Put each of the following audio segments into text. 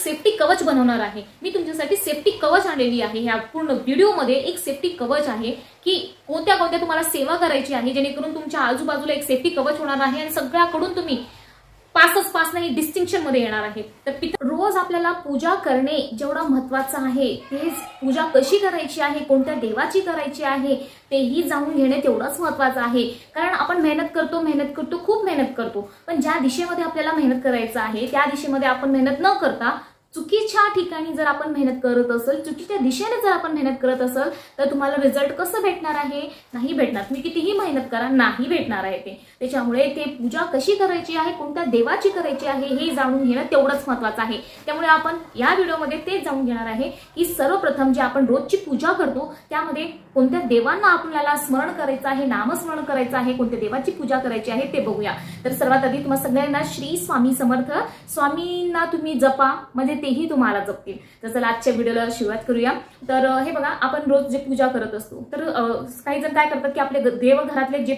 Safety कवच बनवणार आहे। मी तुमच्यासाठी सेफ्टी कवच आणलेली आहे। ह्या पूर्ण व्हिडिओमध्ये एक सेफ्टी कवच आहे की कोणत्या कोणत्या तुम्हाला सेवा करायची आहे, जेणेकरून तुमच्या आजूबाजूला एक सेफ्टी कवच होणार आहे आणि सगळ्याकडून तुम्ही पास नाही डिस्टिंक्शन मध्ये येणार आहे। तर रोज आपल्याला पूजा करणे जेवढं महत्त्वाचं आहे, तेच पूजा कशी करायची आहे, कोणत्या देवाची करायची आहे तेही जाणून घेणे तेवढंच महत्त्वाचं आहे। कारण आपण मेहनत करतो, खूप मेहनत करतो, पण ज्या दिशेमध्ये आपल्याला मेहनत करायचं आहे त्या दिशेमध्ये आपण मेहनत न करता चुकीच्या ठिकाणी जर आपण मेहनत करत असेल, चुकीच्या दिशेने जर आपण मेहनत करत असेल, तर तुम्हाला रिझल्ट कसं भेटणार आहे? नाही भेटणार। तुम्ही कितीही मेहनत करा, नाही भेटणार आहे ते। त्याच्यामुळे ते पूजा कशी करायची आहे, कोणत्या देवाची करायची आहे हे जाणून घेणं तेवढंच महत्त्वाचं आहे। त्यामुळे आपण या व्हिडिओमध्ये तेच जाणून घेणार आहे की सर्वप्रथम जे आपण रोजची पूजा करतो त्यामध्ये कोणत्या देवांना आपल्याला स्मरण करायचं आहे, नामस्मरण करायचं आहे, कोणत्या देवाची पूजा करायची आहे ते बघूया। तर सर्वात आधी तुम्हाला सगळ्यांना श्री स्वामी समर्थ, स्वामींना तुम्ही जपा म्हणजे तेही तुम्हाला जपतील। तर चला आजच्या व्हिडिओला सुरुवात करूया। तर हे बघा, आपण रोज जे पूजा करत असतो तर काही जण काय करतात की आपले देवघरातले जे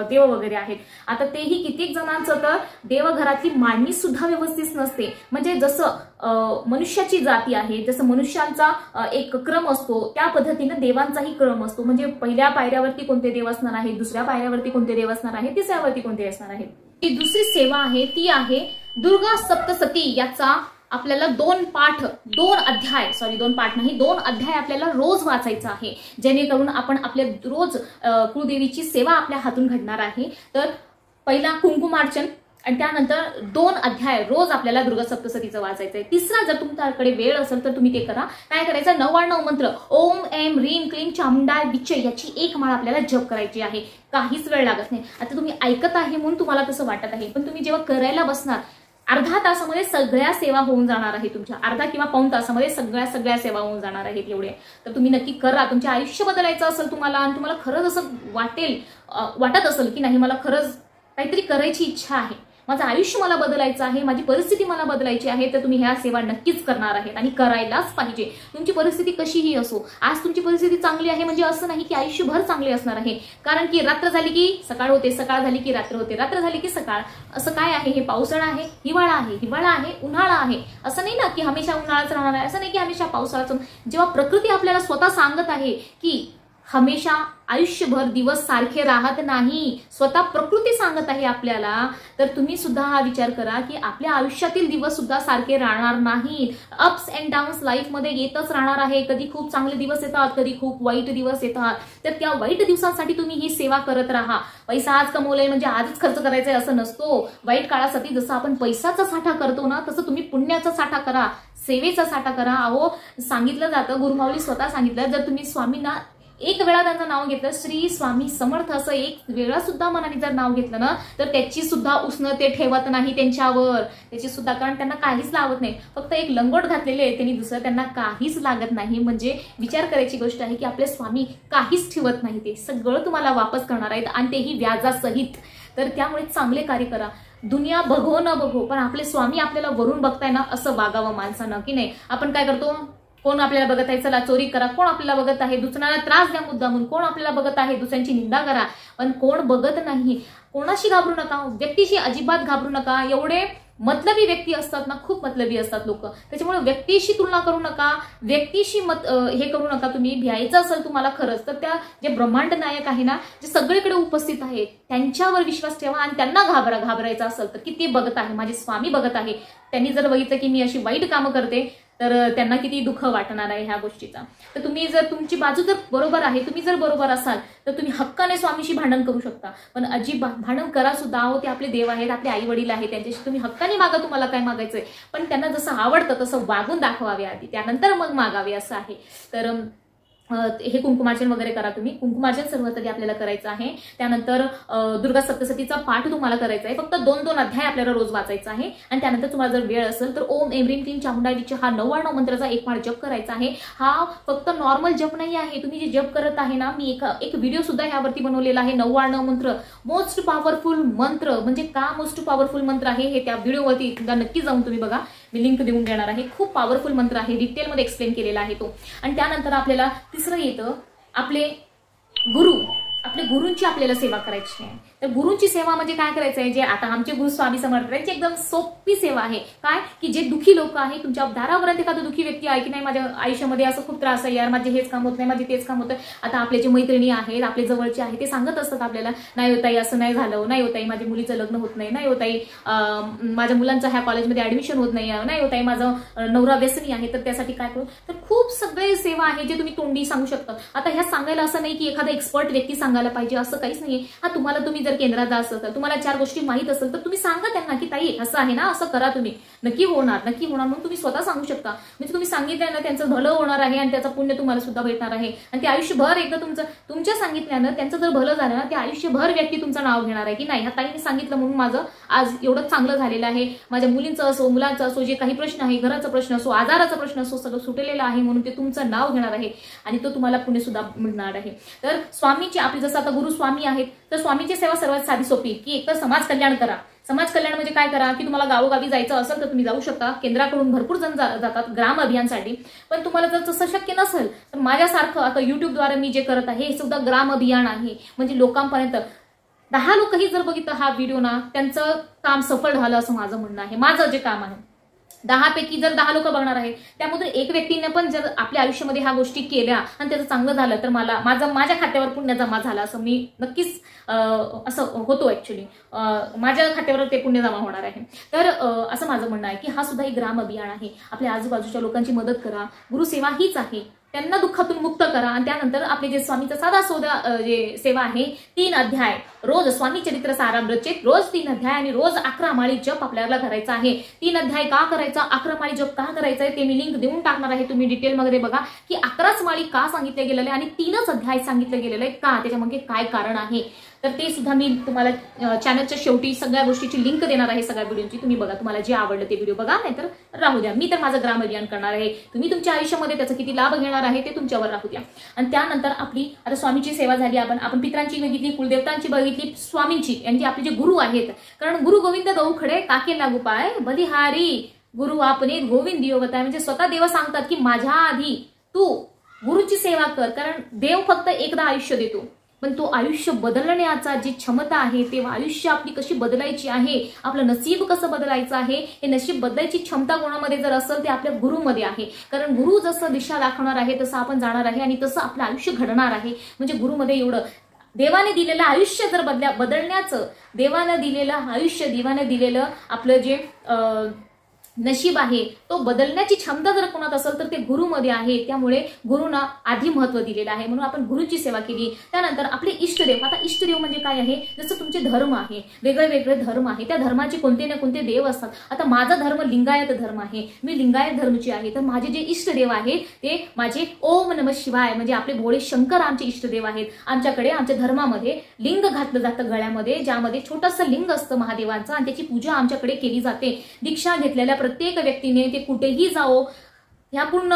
देव वगैरे आहेत, आता तेही कित्येक जणांचं तर देवघरातली मांडणी सुद्धा व्यवस्थित नसते। म्हणजे जसं मनुष्याची जाती आहे, जसं मनुष्यांचा एक क्रम असतो त्या पद्धतीने देवांचाही क्रम असतो। म्हणजे पहिल्या पायऱ्यावरती कोणते देव असणार आहे, दुसऱ्या पायऱ्यावरती कोणते देव असणार आहे, तिसऱ्यावरती कोणते असणार आहे। ही दुसरी सेवा आहे ती आहे दुर्गा सप्तशती। याचा आपल्याला दोन अध्याय आपल्याला रोज वाचायचा आहे, जेणेकरून आपण आपल्या रोज कुळदेवीची सेवा आपल्या हातून घडणार आहे। तर पहिला कुंकुमार्चन आणि त्यानंतर 2 अध्याय रोज आपल्याला दुर्गा सप्तशतीचं वाचायचं आहे। तिसरा जर तुमच्याकडे वेळ असेल तर तुम्ही ते करा। काय करायचं, 99 मंत्र ओम ऐम ह्रीम क्लीम चामुंडाय विच्चे याची एक माळ आपल्याला जप करायची आहे। काहीच वेळ लागत नाही। आता तुम्ही ऐकत आहे म्हणून तुम्हाला तसं वाटत आहे, पण तुम्ही जेव्हा करायला बसणार अर्धा तासामध्ये सगळ्या सेवा होऊन जाणार आहे तुमच्या। अर्धा किंवा पाऊण तासामध्ये सगळ्या सेवा होऊन जाणार आहेत एवढे। तर तुम्ही नक्की करा। तुमचे आयुष्य बदलायचं असेल तुम्हाला आणि तुम्हाला खरंच असं वाटत असेल की नाही मला खरंच काहीतरी करायची इच्छा आहे, माझं आयुष्य मला बदलायचं आहे, माझी परिस्थिती मला बदलायची आहे, तर तुम्ही ह्या सेवा नक्कीच करणार आहेत आणि करायलाच पाहिजे। तुमची परिस्थिती कशीही असो, आज तुमची परिस्थिती चांगली आहे म्हणजे असं नाही की आयुष्यभर चांगली असणार आहे। कारण की रात्र झाली की सकाळ होते, सकाळ झाली की रात्र होते, रात्र झाली की सकाळ। असं काय आहे, हे पावसाळा आहे, हिवाळा आहे, उन्हाळा आहे। असं नाही ना की हमेशा उन्हाळाच राहणार आहे, असं नाही की हमेशा पावसाळाच। जेव्हा प्रकृती आपल्याला स्वतः सांगत आहे की हमेशा आयुष्यभर दिवस सारखे राहत नाही, स्वतः प्रकृती सांगत आहे आपल्याला, तर तुम्ही सुद्धा हा विचार करा की आपल्या आयुष्यातील दिवस सुद्धा सारखे राहणार नाही। अप्स अँड डाऊन्स लाईफ मध्ये येतच राहणार आहे। कधी खूप चांगले दिवस येतात, कधी खूप वाईट दिवस येतात। तर त्या वाईट दिवसांसाठी तुम्ही ही सेवा करत राहा। पैसा आज कमवलाय म्हणजे आजच खर्च करायचा आहे असं नसतो। वाईट काळासाठी जसं आपण पैसाचा साठा करतो ना, तसं तुम्ही पुण्याचा साठा करा, सेवेचा साठा करा। अहो सांगितलं जातं, गुरुमाऊली स्वतः सांगितलं, जर तुम्ही स्वामींना एक वेळा त्यांचं नाव घेतलं, श्री स्वामी समर्थ असं एक वेळा सुद्धा मनाने जर नाव घेतलं ना, तर त्याची सुद्धा उसनं ते ठेवत नाही त्यांच्यावर, त्याची सुद्धा, कारण त्यांना काहीच लावत नाही। फक्त एक लंगोट घातलेले आहे त्यांनी, दुसरं त्यांना काहीच लागत नाही। म्हणजे विचार करायची गोष्ट आहे की आपले स्वामी काहीच ठेवत नाही, ते सगळं तुम्हाला वापस करणार आहेत आणि तेही व्याजासहित। तर त्यामुळे चांगले कार्य करा। दुनिया बघो न बघो, पण आपले स्वामी आपल्याला वरून बघताय ना असं वागावं माणसानं, की नाही। आपण काय करतो, कोण आपल्याला बघत आहे चला चोरी करा, कोण आपल्याला बघत आहे दुसऱ्यांना त्रास द्या मुद्दामून, कोण आपल्याला बघत आहे दुसऱ्यांची निंदा करा, पण कोण बघत नाही। कोणाशी घाबरू नका, व्यक्तीशी अजिबात घाबरू नका। एवढे मतलबी व्यक्ती असतात ना, खूप मतलबी असतात लोक। त्याच्यामुळे व्यक्तीशी तुलना करू नका, व्यक्तीशी हे करू नका। तुम्ही भ्यायचं असेल तुम्हाला खरंच, तर त्या जे ब्रह्मांड नायक आहे ना, जे सगळीकडे उपस्थित आहेत त्यांच्यावर विश्वास ठेवा आणि त्यांना घाबरायचं असेल तर की ते बघत आहे, माझे स्वामी बघत आहे। त्यांनी जर बघितलं की मी अशी वाईट कामं करते तर त्यांना किती दुःख वाटणार आहे ह्या गोष्टीचा। तर तुम्ही जर तुमची बाजू जर बरोबर आहे, तुम्ही जर बरोबर असाल तर तुम्ही हक्काने स्वामीशी भांडण करू शकता। पण अजिबात भांडण करा सुद्धा, हो ते आपले देव आहेत, आपले आई वडील आहेत, त्यांच्याशी तुम्ही हक्काने मागा, तुम्हाला काय मागायचंय, पण त्यांना जसं आवडतं तसं वागून दाखवावे आधी, त्यानंतर मग मागावे असं आहे। तर हे कुंकुमार्चन वगैरे करा तुम्ही। कुंकुमार्चन सर्वात आधी आपल्याला करायचं आहे। त्यानंतर दुर्गा सप्तशतीचा पाठ तुम्हाला करायचा आहे। फक्त 2 अध्याय आपल्याला रोज वाचायचा आहे आणि त्यानंतर तुम्हाला जर वेळ असेल तर ओम ऐम ह्रीम क्लीम चामुंडाय विच्चे हा 99 मंत्राचा एक माळ जप करायचा आहे। हा फक्त नॉर्मल जप नाही आहे, तुम्ही जे जप करत आहे ना, मी एक व्हिडिओ सुद्धा ह्यावरती बनवलेला आहे। 99 मंत्र मोस्ट पॉवरफुल मंत्र, म्हणजे का मोस्ट पॉवरफुल मंत्र आहे हे त्या व्हिडिओवरती नक्की जाऊन तुम्ही बघा, मी लिंक देऊन देणार आहे। खूप पॉवरफुल मंत्र आहे, डिटेलमध्ये एक्सप्लेन केलेला आहे तो। आणि त्यानंतर आपल्याला तिसरं येतं आपले गुरु, आपल्या गुरूंची आपल्याला सेवा करायची आहे। तर गुरूंची सेवा म्हणजे काय करायचं आहे, जे आता आमचे गुरु स्वामी समर्थ त्यांची एकदम सोपी सेवा आहे. काय की जे दुःखी लोक आहे, तुमच्या दारापर्यंत एखादा दुःखी व्यक्ती आहे की नाही माझ्या आयुष्यामध्ये असं खूप त्रास आहे यार, माझे हेच काम होत नाही, माझे तेच काम होतं. आता आपले जे मैत्रिणी आहेत, आपले जवळचे आहे, ते सांगत असतात आपल्याला, नाही होताई असं नाही झालं, नाही होताई माझ्या मुलीचं लग्न होत नाही, नाही होताई माझ्या मुलांचं ह्या कॉलेजमध्ये ऍडमिशन होत नाही, नाही होताई माझं नवरा व्यसनी आहे तर त्यासाठी काय करू. तर खूप सगळे सेवा आहे जे तुम्ही तोंडी सांगू शकता. आता ह्या सांगायला असं नाही की एखादा एक्सपर्ट व्यक्ती सांगायला पाहिजे, असं काहीच नाहीये. हा तुम्हाला, तुम्ही जर केंद्रात जात असाल, तुम्हाला 4 गोष्टी माहित असेल तर तुम्ही सांगा त्यांना की ताई असं आहे ना, असं करा तुम्ही, नक्की होणार, नक्की होणार. मग तुम्ही स्वतः सांगू शकता. म्हणजे तुम्ही सांगितलं ना त्यांचं भलं होणार आहे आणि त्याचं पुण्य तुम्हाला सुद्धा भेटणार आहे. आणि ते आयुष्यभर एकदा तुमच्या सांगितल्यानं त्यांचं जर भलं झालं ना, ते आयुष्यभर व्यक्ती तुमचं नाव घेणार आहे की नाही ह्या ताईने सांगितलं म्हणून माझं आज एवढं चांगलं झालेलं आहे. माझ्या मुलींचं असो, मुलांचं असो, जे काही प्रश्न आहे, घराचा प्रश्न असो, आजाराचा प्रश्न असो, सगळं सुटलेलं आहे म्हणून ते तुमचं नाव घेणार आहे आणि तो तुम्हाला पुण्य सुद्धा मिळणार आहे. तर स्वामीची आपली जसं आता गुरु स्वामी आहेत, तर स्वामीची सेवा सर्वात साधी सोपी की एक तर समाज कल्याण करा. समाज कल्याण म्हणजे काय करा की तुम्हाला गावोगावी जायचं असेल तर तुम्ही जाऊ शकता. केंद्राकडून भरपूर जण जातात ग्राम अभियानसाठी. पण तुम्हाला जर तसं शक्य नसेल तर माझ्यासारखं आता युट्यूबद्वारे मी जे करत आहे हे सुद्धा ग्राम अभियान आहे. म्हणजे लोकांपर्यंत 10 लोकही जर बघितलं हा व्हिडिओ ना, त्यांचं काम सफल झालं असं माझं म्हणणं आहे. माझं जे काम आहे 10 पैकी जर 10 लोक बघणार आहेत, त्यामधून एक व्यक्तीने पण जर आपल्या आयुष्यामध्ये ह्या गोष्टी केल्या आणि त्याचं चांगलं झालं तर माझ्या खात्यावर पुण्य जमा झालं असं मी नक्कीच असं होतो. ऍक्च्युली माझ्या खात्यावर ते पुण्य जमा होणार आहे. तर असं माझं म्हणणं आहे की हा सुद्धा एक ग्राम अभियान आहे. आपल्या आजूबाजूच्या लोकांची मदत करा. गुरुसेवा हीच आहे, त्यांना दुःखातून मुक्त करा. आणि त्यानंतर आपले जे स्वामीचा साधा सोधा जे सेवा आहे 3 अध्याय रोज स्वामी चरित्र सारामृत रोज 3 अध्याय आणि रोज 11 माळी जप आपल्याला करायचा आहे. 3 अध्याय का करायचा, 11 माळी जप का करायचा आहे ते मी लिंक देऊन टाकणार आहे. तुम्ही डिटेलमध्ये बघा की 11च माळी का सांगितले गेलेले आणि 3च अध्याय सांगितले गेलेले का, त्याच्यामागे काय कारण आहे. तर ते सुद्धा मी तुम्हाला चॅनलच्या शेवटी सगळ्या गोष्टीची लिंक देणार आहे, सगळ्या व्हिडिओची. तुम्ही बघा, तुम्हाला जे आवडलं ते व्हिडिओ बघा, नाहीतर राहू द्या. मी तर माझं ग्राम अभियान करणार आहे. तुम्ही तुमच्या आयुष्यामध्ये त्याचा किती लाभ घेणार आहे ते तुमच्यावर राहू द्या. आणि त्यानंतर आपली आता स्वामीची सेवा झाली, आपण पित्रांची बघितली, कुलदेवतांची बघितली, स्वामींची यांची आपले जे गुरु आहेत. कारण गुरु गोविंद गहू खडे काके लागू पाय बलिहारी गुरु आपणे गोविंद दियो बताय. म्हणजे स्वतः देव सांगतात की माझ्या आधी तू गुरुची सेवा कर. कारण देव फक्त एकदा आयुष्य देतो, पण तो आयुष्य बदलण्याचा जी क्षमता आहे, ते आयुष्य आपली कशी बदलायची आहे, आपलं नसीब कसं बदलायचं आहे, हे नशीब बदलायची क्षमता कोणामध्ये जर असेल ते आपल्या गुरुमध्ये आहे. कारण गुरु जसं दिशा दाखवणार आहे तसं आपण जाणार आहे आणि तसं आपलं आयुष्य घडणार आहे. म्हणजे गुरुमध्ये एवढं देवाने दिलेलं आयुष्य जर बदलण्याचं, देवाने दिलेलं आयुष्य, देवाने दिलेलं आपलं जे नशीब आहे तो बदलण्याची क्षमता जर कोणात असेल तर ते गुरुमध्ये आहे. त्यामुळे गुरुना आधी महत्व दिलेलं आहे, म्हणून आपण गुरुची सेवा केली. त्यानंतर आपले इष्टदेव. आता इष्टदेव म्हणजे काय आहे, जसं तुमचे धर्म आहे, वेगळे वेगळे धर्म आहे, त्या धर्माचे कोणते ना कोणते देव असतात. आता माझा धर्म लिंगायत धर्म आहे, मी लिंगायत धर्मची आहे. तर माझे जे इष्टदेव आहेत ते माझे ओम नमः शिवाय म्हणजे आपले भोळे शंकर आमचे इष्टदेव आहेत. आमच्याकडे आमच्या धर्मामध्ये लिंग घातलं जातं गळ्यामध्ये, ज्यामध्ये छोटंसं लिंग असतं महादेवांचं आणि त्याची पूजा आमच्याकडे केली जाते. दीक्षा घेतलेल्या प्रत्येक व्यक्तीने ते कुठेही जाओ, ह्या पूर्ण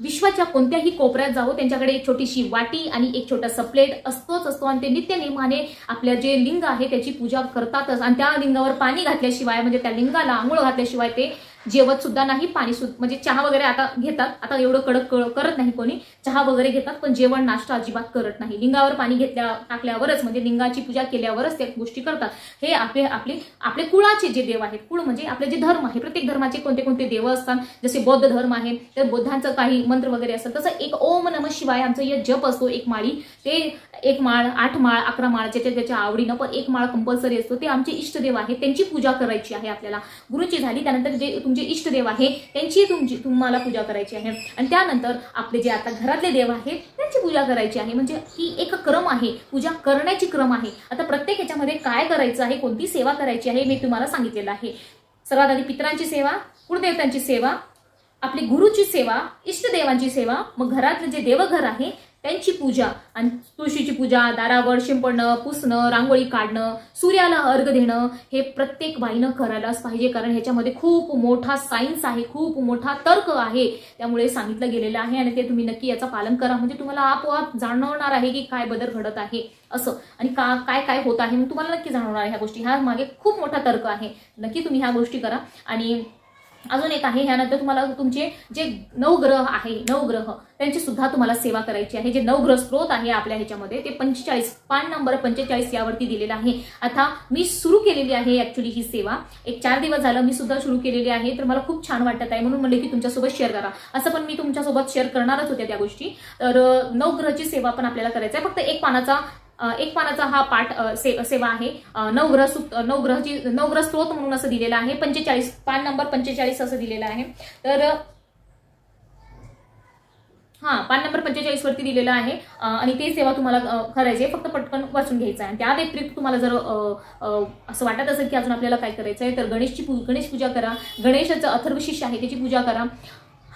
विश्वाच्या कोणत्याही कोपऱ्यात जाओ, त्यांच्याकडे एक छोटीशी वाटी आणि एक छोटासा प्लेट असतो आणि ते नित्य नेमाने आपल्या जे लिंग आहे त्याची पूजा करतातच. आणि त्या लिंगावर पाणी घातल्याशिवाय म्हणजे त्या लिंगाला आंघोळ घातल्याशिवाय ते जेवत सुद्धा नाही. पाणी म्हणजे चहा वगैरे आता घेतात, आता एवढं कडक करत नाही कोणी, चहा वगैरे घेतात पण जेवण नाश्ता अजिबात करत नाही. लिंगावर पाणी टाकल्यावरच म्हणजे लिंगाची पूजा केल्यावरच त्या गोष्टी करतात. हे आपले कुळाचे जे देव आहेत, कुळ म्हणजे आपले जे धर्म आहे, प्रत्येक धर्माचे कोणते कोणते देव असतात. जसे बौद्ध धर्म आहे तर बौद्धांचं काही मंत्र वगैरे असतात, तसं एक ओम नमः शिवाय आमचं हे जप असतो. एक माळी, ते 1 माळ, 8 माळ, 11 माळ ज्याच्या आवडीनं, पण 1 माळ कंपल्सरी असतो. ते आमचे इष्टदेव आहे, त्यांची पूजा करायची आहे आपल्याला. गुरुची झाली, त्यानंतर जे तुमचे इष्टदेव आहे त्यांची तुम्हाला पूजा करायची आहे. आणि त्यानंतर आपले जे आता घरातले देव आहेत त्यांची पूजा करायची आहे. म्हणजे ही एक क्रम आहे, पूजा करण्याची क्रम आहे. आता प्रत्येक ह्याच्यामध्ये काय करायचं आहे, कोणती सेवा करायची आहे मी तुम्हाला सांगितलेलं आहे. सर्वात आधी पितरांची सेवा, कुळदेवतांची सेवा, आपली गुरुची सेवा, इष्टदेवांची सेवा, मग घरातले जे देवघर आहे त्यांची पूजा आणि तुळशीची पूजा, दारावर शिंपडणं, पुसणं, रांगोळी काढणं, सूर्याला अर्घ देणं, हे प्रत्येक बाईनं करायलाच पाहिजे. कारण ह्याच्यामध्ये खूप मोठा सायन्स आहे, खूप मोठा तर्क आहे. त्यामुळे सांगितलं गेलेलं आहे आणि ते तुम्ही नक्की याचं पालन करा. म्हणजे तुम्हाला आपोआप जाणवणार आहे की काय बदल घडत आहे असं, आणि काय काय होत आहे मग तुम्हाला नक्की जाणवणार आहे ह्या गोष्टी. ह्या मागे खूप मोठा तर्क आहे. नक्की तुम्ही ह्या गोष्टी करा. आणि अजून एक आहे, ह्यानंतर तुम्हाला तुमचे जे नवग्रह आहे, नवग्रह त्यांची सुद्धा तुम्हाला सेवा करायची आहे. जे नवग्रह स्त्रोत आहे आपल्या ह्याच्यामध्ये ते 45 पान नंबर 45 यावरती दिलेला आहे. आता मी सुरू केलेली आहे ऍक्च्युली ही सेवा, एक 4 दिवस झालं मी सुद्धा सुरू केलेली आहे. तर मला खूप छान वाटत आहे म्हणून म्हणले की तुमच्यासोबत शेअर करा. असं पण मी तुमच्यासोबत शेअर करणारच होते त्या गोष्टी. तर नवग्रहाची सेवा पण आपल्याला करायची आहे. फक्त एक पानाचा हा पाठ सेवा आहे. नवग्रह स्त्रोत म्हणून असं दिलेलं आहे. 45 पान नंबर 45 असं दिलेलं आहे. तर पान नंबर 45 वरती दिलेलं आहे आणि ते सेवा तुम्हाला करायची आहे. फक्त पटकन वाचून घ्यायचं आहे. त्या व्यतिरिक्त तुम्हाला जर असं वाटत असेल की अजून आपल्याला काय करायचं आहे तर गणेश पूजा करा. गणेशाचं अथर्वशीर्ष आहे त्याची पूजा करा.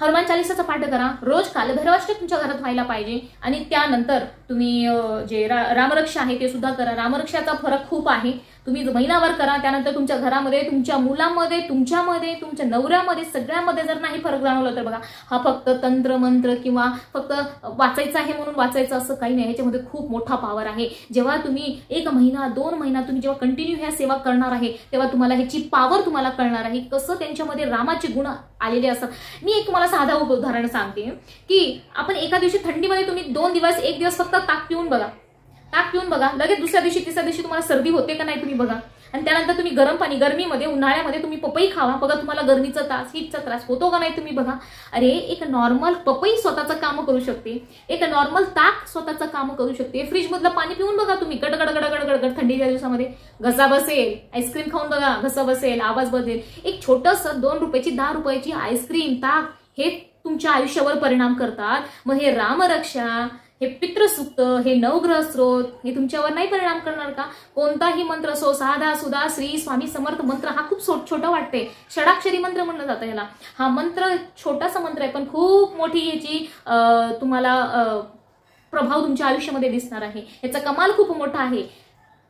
हनुमान चालीसाचा पाठ करा. रोज कालभैरवाष्टक तुमच्या घरात व्हायला पाहिजे. आणि त्यानंतर तुम्ही जे रामरक्षा आहे ते सुद्धा करा. रामरक्षाचा फरक खूप आहे. तुम्ही महिनाभर करा. त्यानंतर तुमच्या घरामध्ये, तुमच्या मुलामध्ये, तुमच्यामध्ये, तुमच्या नवऱ्यामध्ये, सगळ्यामध्ये जर नाही फरक जाणवला तर बघा, हा फक्त तंत्र मंत्र किंवा फक्त वाचायचं आहे म्हणून वाचायचं असं काही नाही. ह्याच्यामध्ये खूप मोठा पॉवर आहे. जेव्हा तुम्ही 1 महिना 2 महिना तुम्ही जेव्हा कंटिन्यू ह्या सेवा करणार आहे तेव्हा तुम्हाला ह्याची पॉवर तुम्हाला कळणार आहे, कसं त्यांच्यामध्ये रामाचे गुण आलेले असतात. मी एक तुम्हाला साधा उदाहरण सांगते की आपण एका दिवशी थंडीमध्ये तुम्ही 2 दिवस 1 दिवस फक्त ताक पिऊन बघा, लगेच दुसऱ्या दिवशी तिसऱ्या दिवशी तुम्हाला सर्दी होते का नाही तुम्ही बघा. आणि त्यानंतर तुम्ही गरम पाणी, गरमीमध्ये उन्हाळ्यामध्ये तुम्ही पपई खावा, बघा तुम्हाला गरमीचा त्रास, हीटचा त्रास होतो का नाही तुम्ही बघा. अरे एक नॉर्मल पपई स्वतःचं काम करू शकते, एक नॉर्मल ताक स्वतःचं काम करू शकते. फ्रीज मधलं पाणी पिऊन बघा तुम्ही, गडगड गडगड गडगड थंडीच्या दिवसामध्ये घसा बसेल. आईस्क्रीम खाऊन बघा, घसा बसेल, आवाज बदलेल. एक छोटस 2 रुपयाची 10 रुपयाची आईस्क्रीम, ताक हे तुमच्या आयुष्यावर परिणाम करतात. मग हे रामरक्षा, हे पितृसूक्त, हे नवग्रह स्त्रोत हे तुमच्यावर नाही परिणाम करणार का? कोणताही मंत्र असो, साधा सुधा श्री स्वामी समर्थ मंत्र हा खूप छोटा वाटते, षडाक्षरी मंत्र म्हणलं जातं ह्याला. हा मंत्र छोटासा मंत्र आहे पण खूप मोठी याची तुम्हाला प्रभाव तुमच्या आयुष्यामध्ये दिसणार आहे. याचा कमाल खूप मोठा आहे.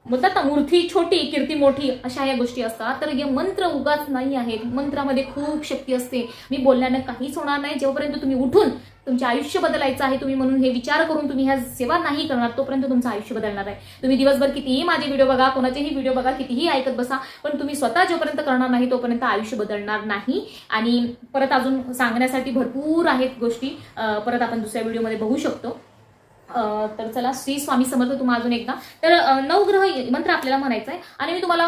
बोलतात ना, मूर्ती छोटी कीर्ती मोठी, अशा या गोष्टी असतात. तर हे मंत्र उगाच नाही आहेत. मंत्रामध्ये खूप शक्ती असते. मी बोलल्यानं काहीच होणार नाही. जेव्हापर्यंत तुम्ही उठून तुमचे आयुष्य बदलायचं आहे, तुम्ही म्हणून हे विचार करून तुम्ही ह्या सेवा नाही करणार तोपर्यंत तुमचं आयुष्य बदलणार आहे. तुम्ही दिवसभर कितीही माझे व्हिडिओ बघा, कोणाचेही व्हिडिओ बघा, कितीही ऐकत बसा, पण तुम्ही स्वतः जोपर्यंत करणार नाही तोपर्यंत आयुष्य बदलणार नाही. आणि परत अजून सांगण्यासाठी भरपूर आहेत गोष्टी, परत आपण दुसऱ्या व्हिडिओमध्ये बघू शकतो. तर चला, श्री स्वामी समर्थ तुम्हाला अजून एकदा. तर नवग्रह मंत्र आपल्याला म्हणायचा आहे. आणि मी तुम्हाला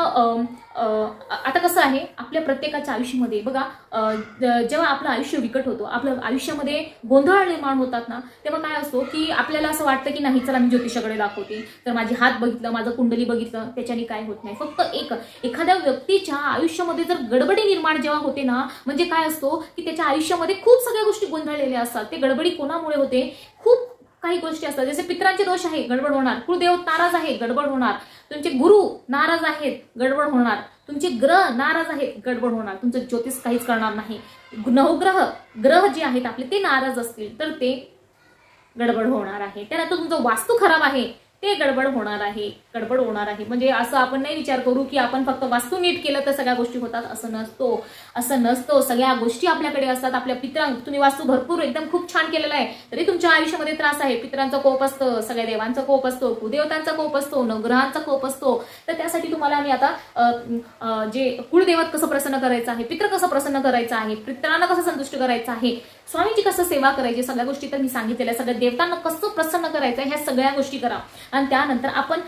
आता कसं आहे आपल्या प्रत्येकाच्या आयुष्यामध्ये बघा, जेव्हा आपलं आयुष्य विकट होतो, आपल्या आयुष्यामध्ये गोंधळ निर्माण होतात ना, तेव्हा काय असतो की आपल्याला असं वाटतं की नाही चला मी ज्योतिषाकडे दाखवते, तर माझी हात बघितलं, माझं कुंडली बघितलं, त्याच्याने काय होत नाही. फक्त एखाद्या व्यक्तीच्या आयुष्यामध्ये जर गडबडी निर्माण जेव्हा होते ना, म्हणजे काय असतो की त्याच्या आयुष्यामध्ये खूप सगळ्या गोष्टी गोंधळलेल्या असतात. ते गडबडी कोणामुळे होते? खूप काही गोष्टी असतात. जसे पितरांचे दोष आहे, गडबड होणार. कुलदेव नाराज आहे, गडबड होणार. तुमचे गुरु नाराज आहेत, गडबड होणार. तुमचे ग्रह नाराज आहेत, गडबड होणार. तुमचं ज्योतिष काहीच करणार नाही. ग्रह जे आहेत आपले ते नाराज असतील तर ते गडबड होणार आहे. त्यानंतर तुमचं वास्तू खराब आहे, ते गडबड होणार आहे. म्हणजे असं आपण नाही विचार करू की आपण फक्त वास्तू नीट केलं तर सगळ्या गोष्टी होतात, असं नसतो. सगळ्या गोष्टी आपल्याकडे असतात. आपल्या तुम्ही वास्तू भरपूर एकदम खूप छान केलेला आहे तरी तुमच्या आयुष्यामध्ये त्रास आहे. पितरांचा कोप असतं, सगळ्या देवांचा कोप असतो, कुलदेवतांचा कोप असतो, नवग्रहांचा कोप असतो. तर त्यासाठी तुम्हाला आम्ही आता जे कुलदेवत कसं प्रसन्न करायचं आहे, पित्र कसं प्रसन्न करायचं आहे, पितरांना कसं संतुष्ट करायचं आहे, स्वामीची कसं सेवा करायची, सगळ्या गोष्टी तर मी सांगितलेल्या. सगळ्या देवतांना कसं प्रसन्न करायचं ह्या सगळ्या गोष्टी करा. आणि त्यानंतर आपण